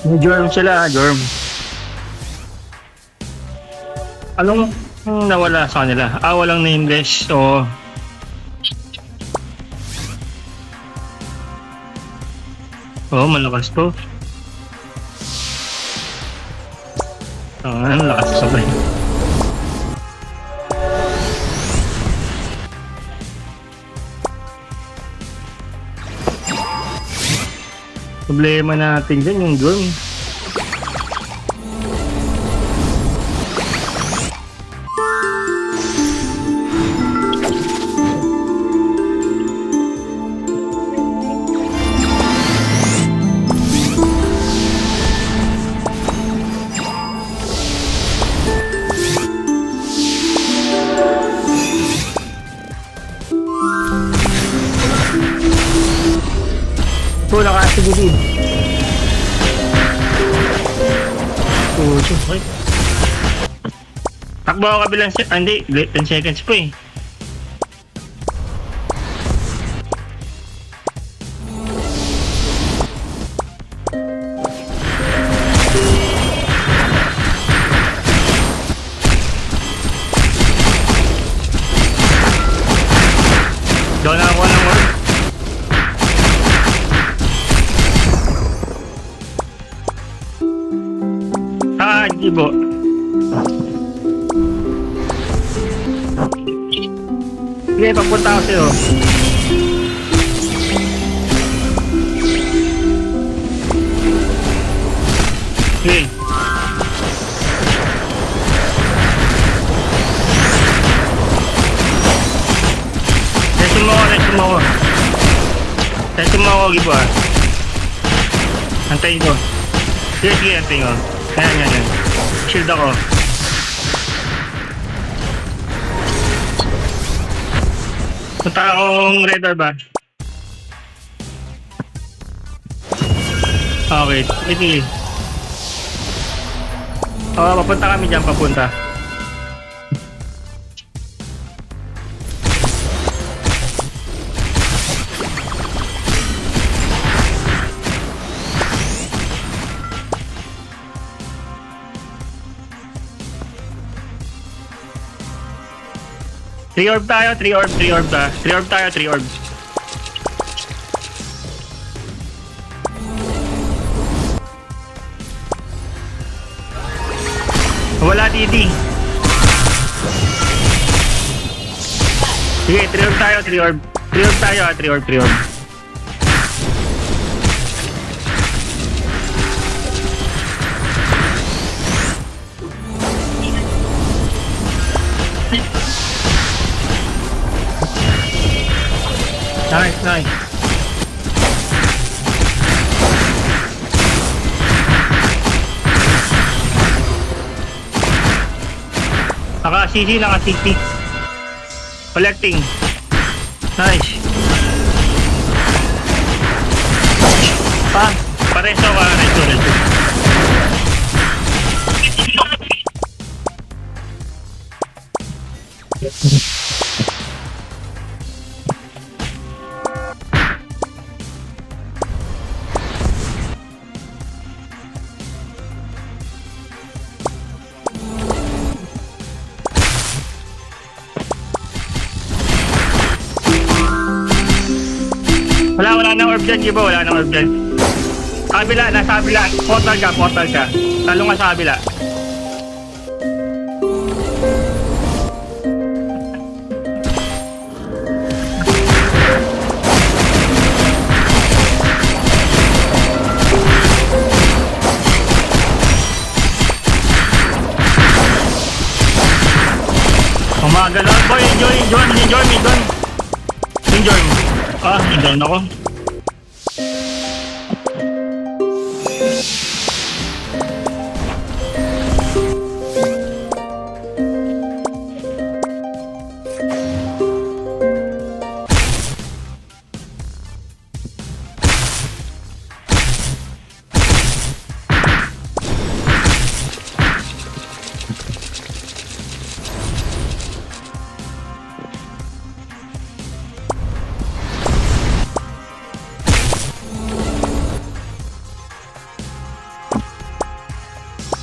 May Jorm sila, Jorm. Anong nawala sa kanila? Walang nameless, so... malakas to. Lakas sabay. Problema natin dyan yung Jorm. Nakasigilid. Okay. Takbo ako kabilang hindi, 10 seconds po eh. Doon na ako ng work. Ibo. Sige, papunta ako sa'yo. Sige. Testing mo ako, Gibo ah. Antayin ko. Sige, antayin ko. Yan. Shield ako. Punta akong radar ba? Okay, ito. Papunta kami dyan, papunta. Three orb tayo, 3 orb ba? 3 orb tayo, 3 orb. Wala DD. Sige, 3 orb tayo, 3 orb. 3 orb tayo, 3 orb, 3 orb. Nice. Naka-CC. Collecting. Nice. Pareso ka, resto. Wala nang orb dyan, Gibo. Wala nang orb dyan. Nasa kabila. Portal ka. Talong ka sa kabila. Umagalaw. Boy, enjoy. Down ako.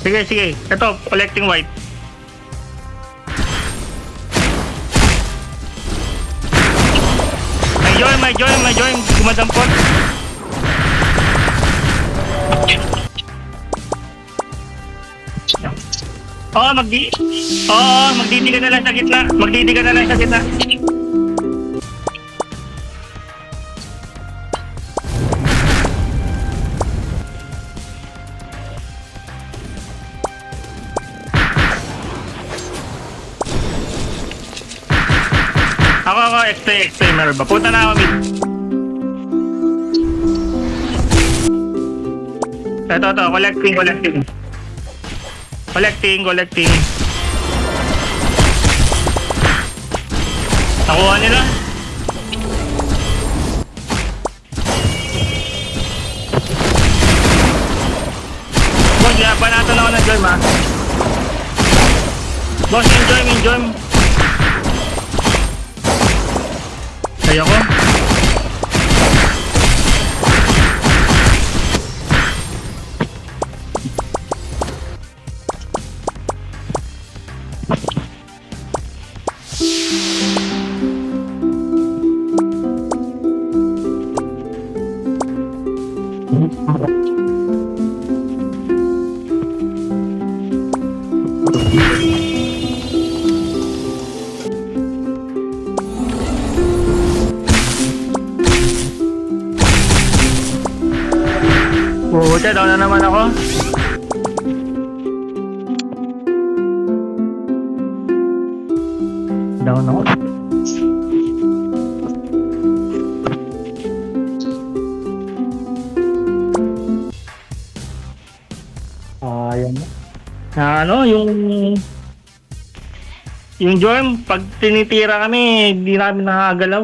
Sige, sige. Ito, collecting white. May join. Gumadampot. Magdidiga na lang sa gitna. Magdidiga na lang sa gitna. Ako, extra, meron ba? Punta na ako, mid. Ito, collecting. Nakuha nila. Boss, banatan ako ng join, ha? Boss, enjoy. Kaya ko? Puta, down na naman ako. Down ako. Ayan. Yung Jorm, pag tinitira kami, hindi namin nakagalaw.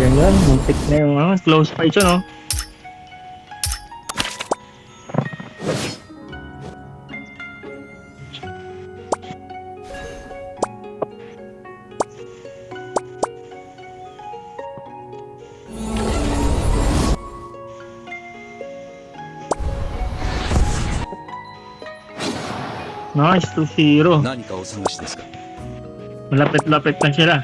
Yan. Muntik na yung close fight yun, no? Nice, 2-0. 何かお探しですか? Malapit-lapit na sila.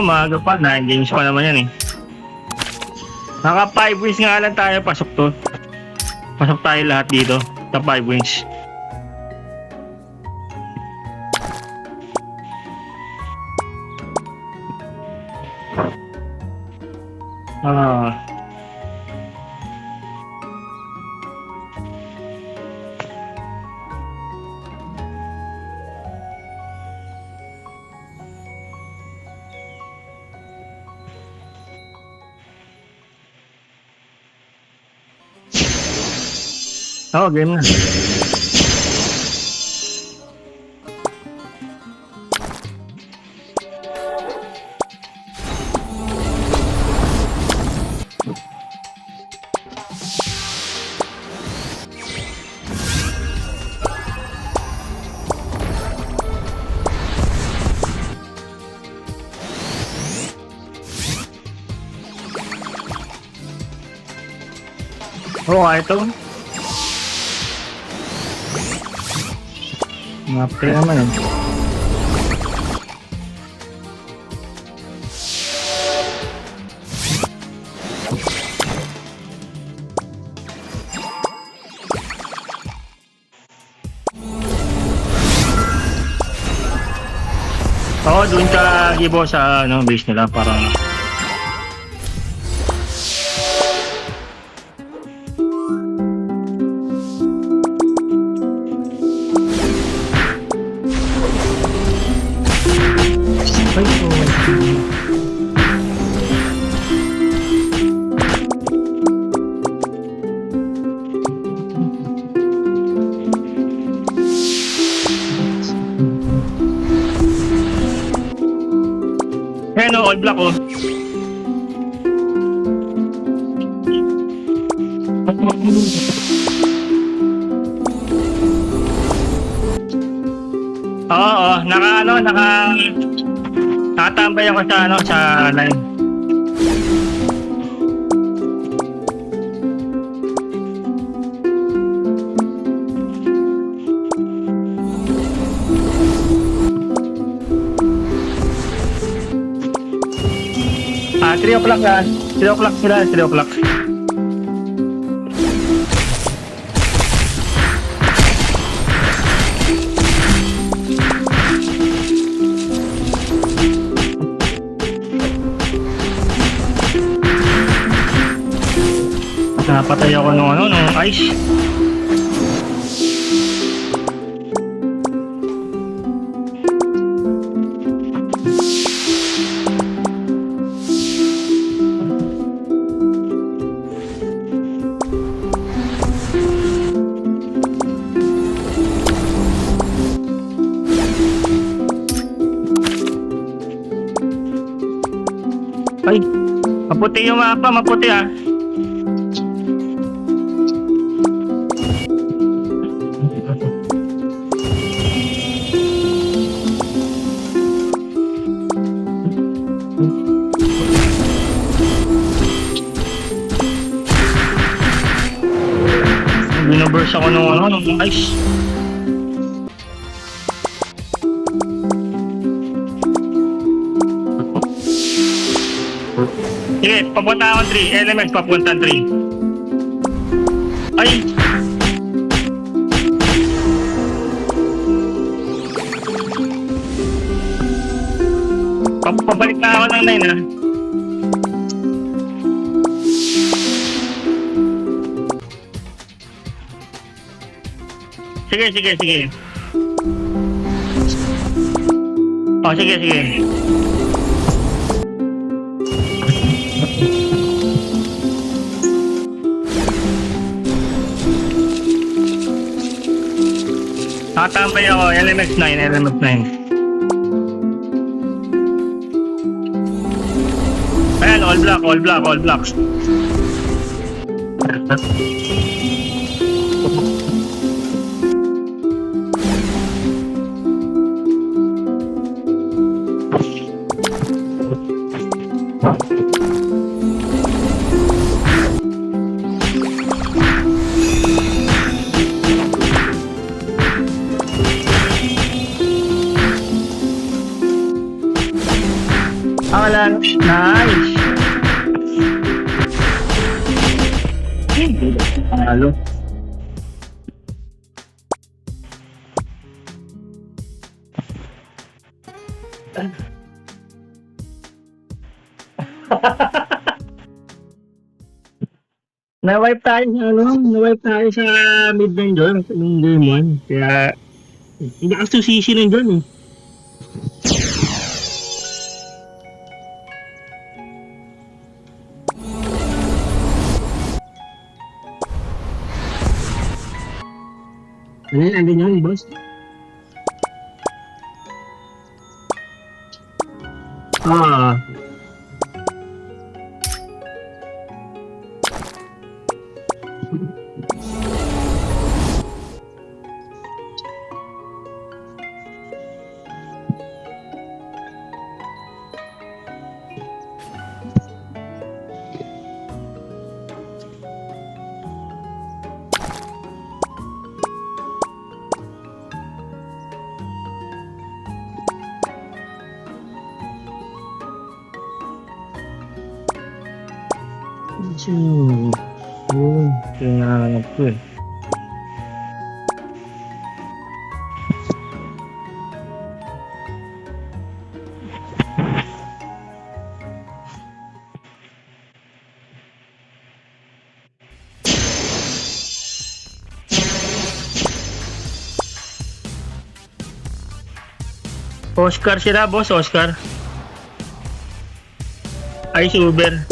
Maaga pa, 9 games pa naman yan eh. Naka 5 wins nga lang tayo, pasok to. Pasok tayo lahat dito sa 5 wins. Game na. Ito. Mapre naman eh. Doon ka gibo sa base nila para all black oh. nakatambay ako sa line. Ah, 3 o'clock yan. 3 o'clock sila, 3 o'clock. Napatay ako nung ice. Ay, maputi yung mapa, maputi ah. Binoburst ako nung ice. Sige, papunta ako 3. Elements papunta 3. Ay! Pabalik na ako ng 9 ah. Sige. Oh, sige. Nakatambay ako, LMX 9. Ayan, all black. Nice. Halo. Na-wipe tayo sa mid lane doon ng game 1. Kaya hindi ako susisi lang doon eh. Andun yun, boss. Ah. Kaya po eh. Oscar sila, boss, Oscar. Ice Uber.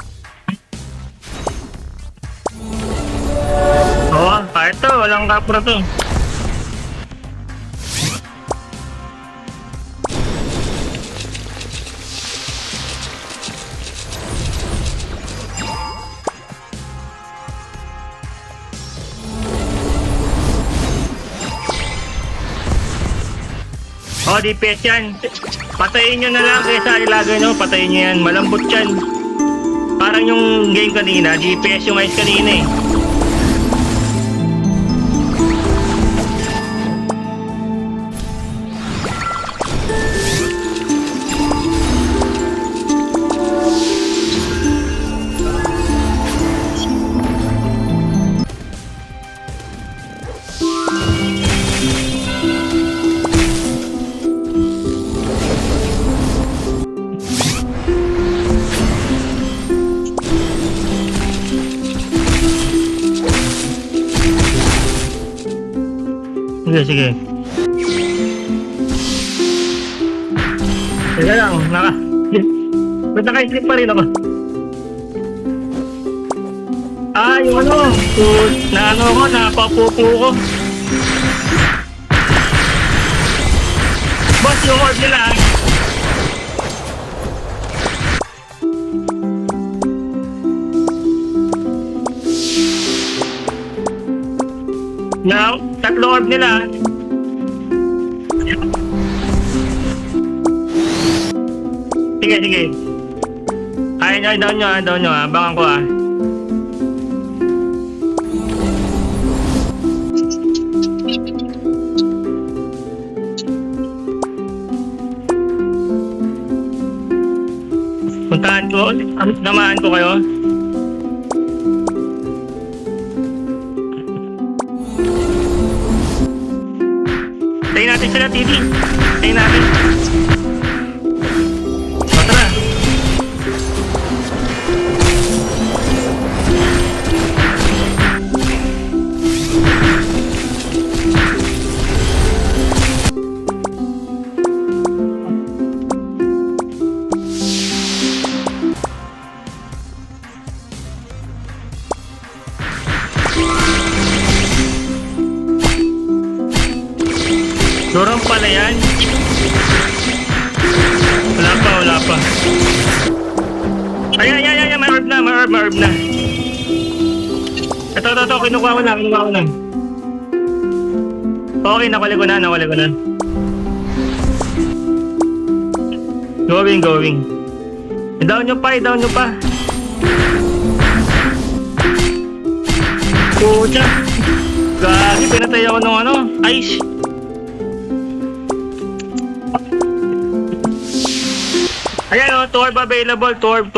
Oo, kahit to, walang kapra to. Oh, Oh, DPS yan. Patayin nyo na lang kaysa ilagay nyo. Patayin nyo yan. Malambot yan. Parang yung game kanina, DPS yung ice kanina eh. Sige, sige. Teka lang, ba't naka-sleep pa rin ako? Ah, yung ano, na ano ko, napapupo ko. Boss, yung orb nila. Now, tatlo orb nila. Sige, sige. Ay, down nyo, abangan ko ah. Puntahan ko, samahan ko kayo. Tayin natin sila, TV. Tayin natin. O, tara. Durang pala yan. Wala pa. Ayan, may orb na. Ito, kinukuha ko na. Okay, nakuli ko na. Going. I-down nyo pa. Pucha. Gagi, pinatay ako nung ano, ice. Ayan o, torb available, torb.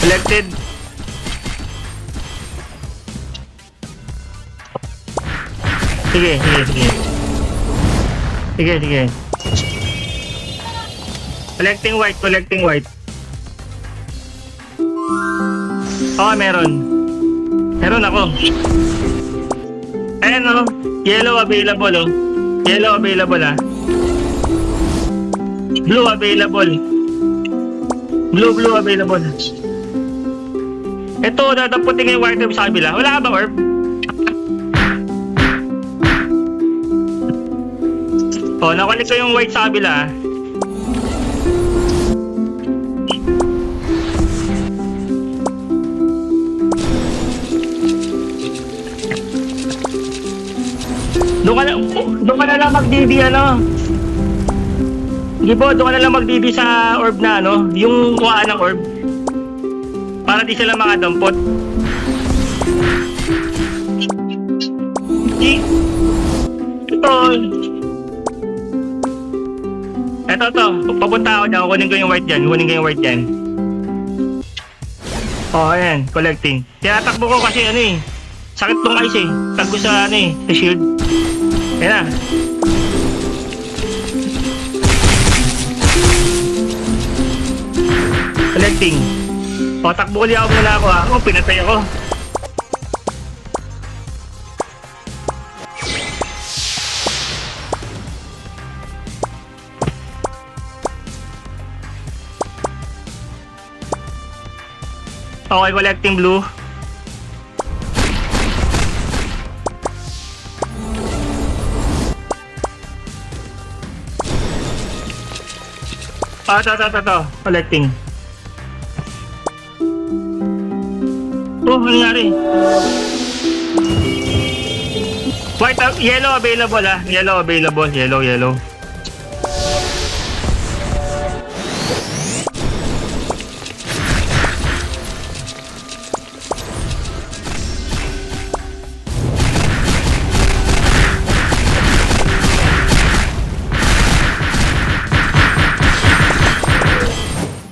Selected. Sige. Collecting white. Oh, meron ako. Ayan o, yellow available ah. Blue available. Blue available. Ito, dadaputin yung white orb sa kabila. Wala ka ba orb? O, nakulik ko yung white sa kabila. Doon ka na lang mag-DD ano. Gibo, doon ka na lang mag-DD sa orb na ano, yung kuhaan ng orb. Para di sila makadampot. Ito. Papunta ako dyan. Kunin ko yung white dyan. Oh, ayan. Collecting. Tinatakbo ko kasi ano eh. Sakit tong ice eh. Taggo sa ano eh. Sa shield. Ayan na. Collecting. O, takbo ulit ako muna ako ha. O, pinatay ako. Okay, collecting blue. Ito. Collecting. Oh, Oh, ano nangyari? White, yellow available ah. Yellow available. Yellow.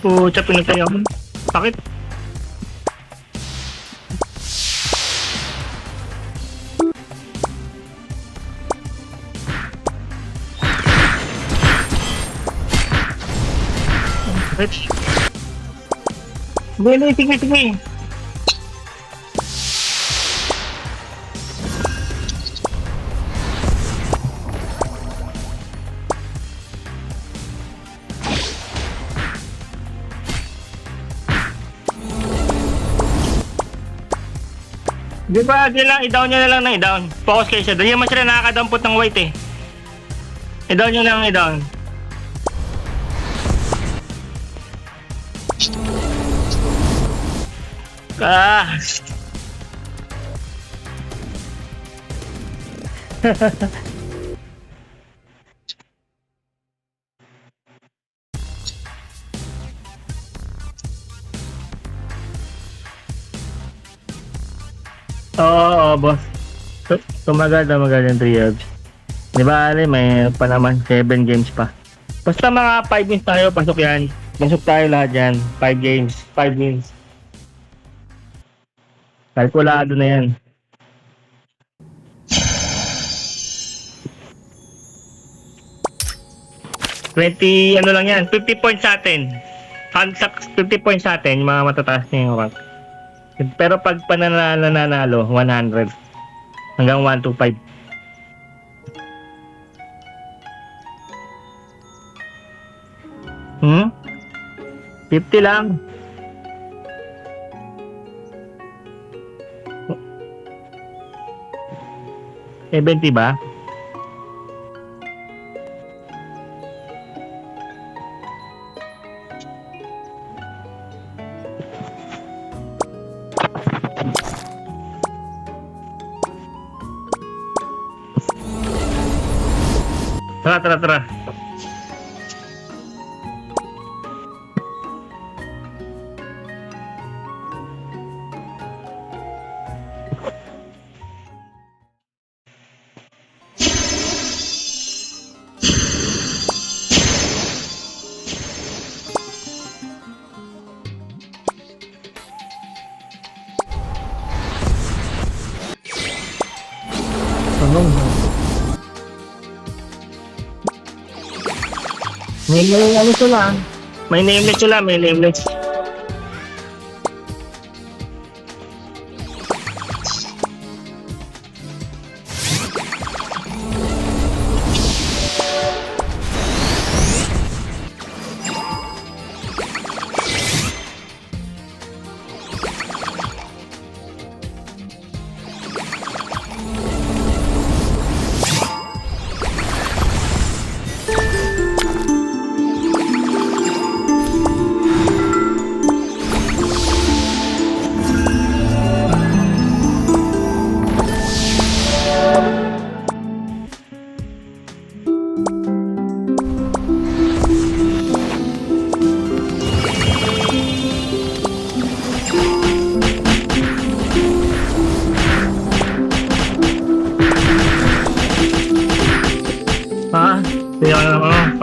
Pucha, pinatay ako. Bakit? Rich. Bueno, sige. Di ba, di lang, i-down nyo na lang ng i-down. Focus kayo siya. Doon naman sila nakakadampot ng white eh. I-down nyo lang i-down. Ah! Oo, boss. Tumagal yung 3 hours. Di ba, Ali, may pa naman 7 games pa. Basta mga 5 wins tayo, pasok yan. Pasok tayo lahat yan. 5 games, 5 wins. Kalkulado na yan. Ano lang yan, 50 points sa atin. 50 points sa atin, yung mga matataas na yung rank. Pero pag nanalo, 100. Hanggang 125. Hmm? 50 lang. $70 ba? Tara. May nameless sila.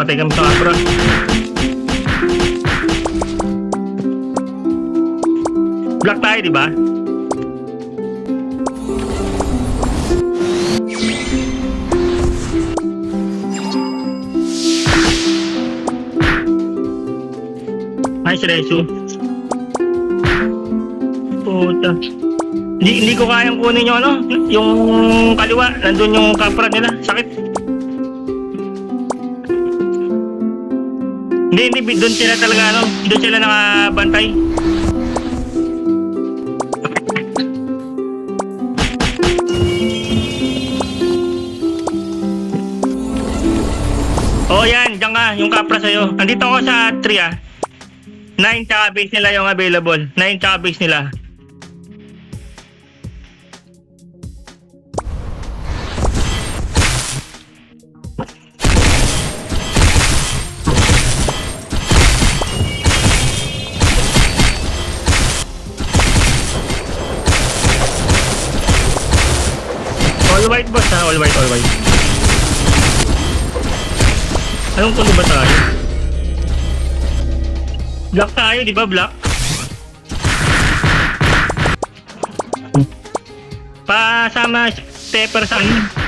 Patay kami sa kapra. Black tayo, di ba? Nice resu. Puta. Hindi ko kayang kunin yung ano, yung kaliwa. Nandun yung kapra nila. Sakit. Hindi, doon sila talaga ano, doon sila nakabantay. Oh yan, diyan ka, yung kapra sa'yo. Nandito ako sa 3 ah. 9 tsaka base nila yung available. 9 tsaka base nila. Basta all white, all white. Anong kulo ba tayo? Black tayo, di ba black? Pasama stepper sa ano?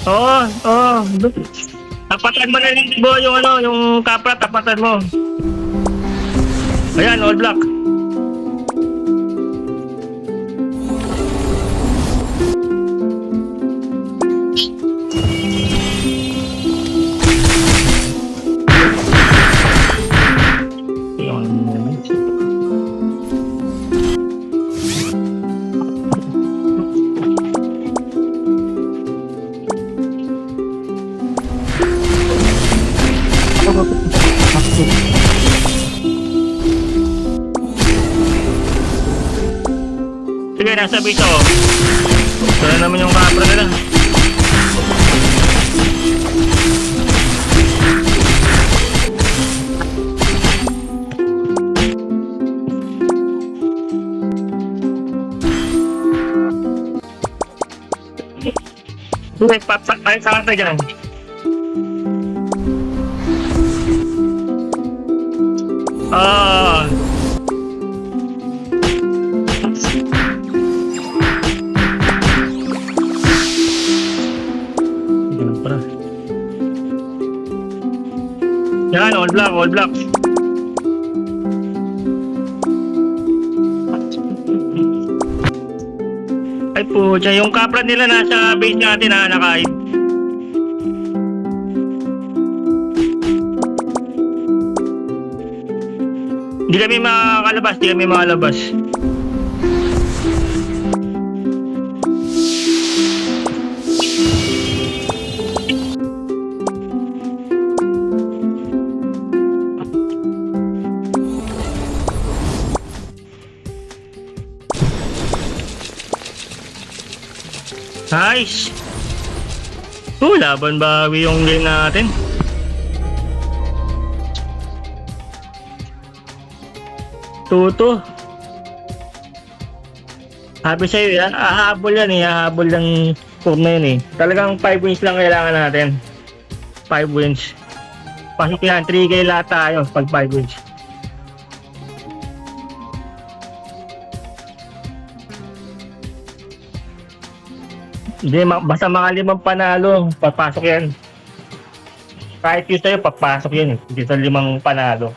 Oo, oo. Tapatan mo na lang Bo, yung ano, yung kapra, tapatan mo. Ayan, all black. Sige, nasa base ako. Ito na naman yung kapra nila. Sige, ay sa kata dyan. Ah. Yan, all black, all black. Ay po, yung kapra nila nasa base natin na nakain. Hindi kami makakalabas, hindi kami makalabas. Nice! Laban bawi yung game natin. Tuto. Happy sa'yo yan. Hahabol yan eh. Hahabol yung score na yun eh. Talagang 5 wins lang kailangan natin. 5 wins. Pasok yan. 3K lahat tayo pag 5 wins. Hindi, basta mga 5 panalo, papasok yan. Kahit yun sa'yo, papasok yan eh. Hindi sa 5 panalo.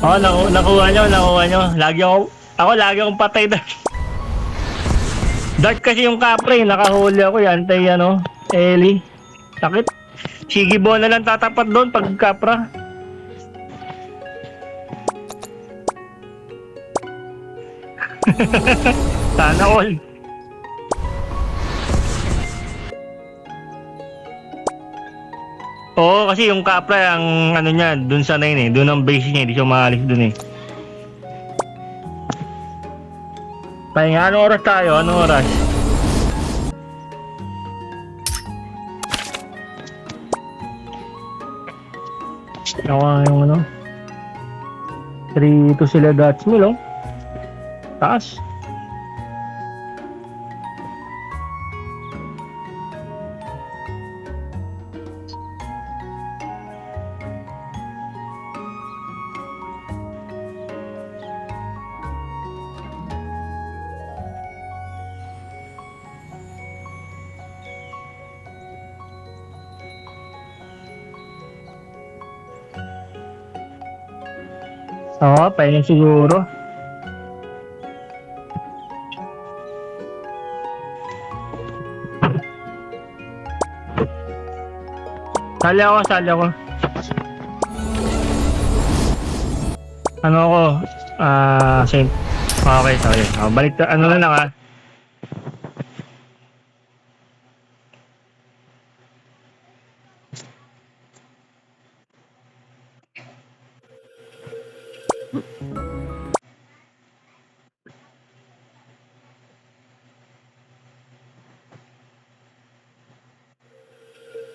Oh, nakuha nyo. Lagi lagi akong patay na. Dart kasi yung kapre, nakahuli ako yan, tay ano, Ellie. Sakit. Sigibo na lang tatapat doon pag kapra. Sana all. Oo, kasi yung kapra, ang ano niya, dun sa 9 eh, dun ang base niya, hindi siya maalis dun eh. Pahinga, anong oras tayo? Anong oras? Nakuha yung ano 3-2 sila Dutchmill oh. Taas. Oo, pahinga siguro. Sali ako. Ano ako? Saint. Okay, sorry. Balik ano na lang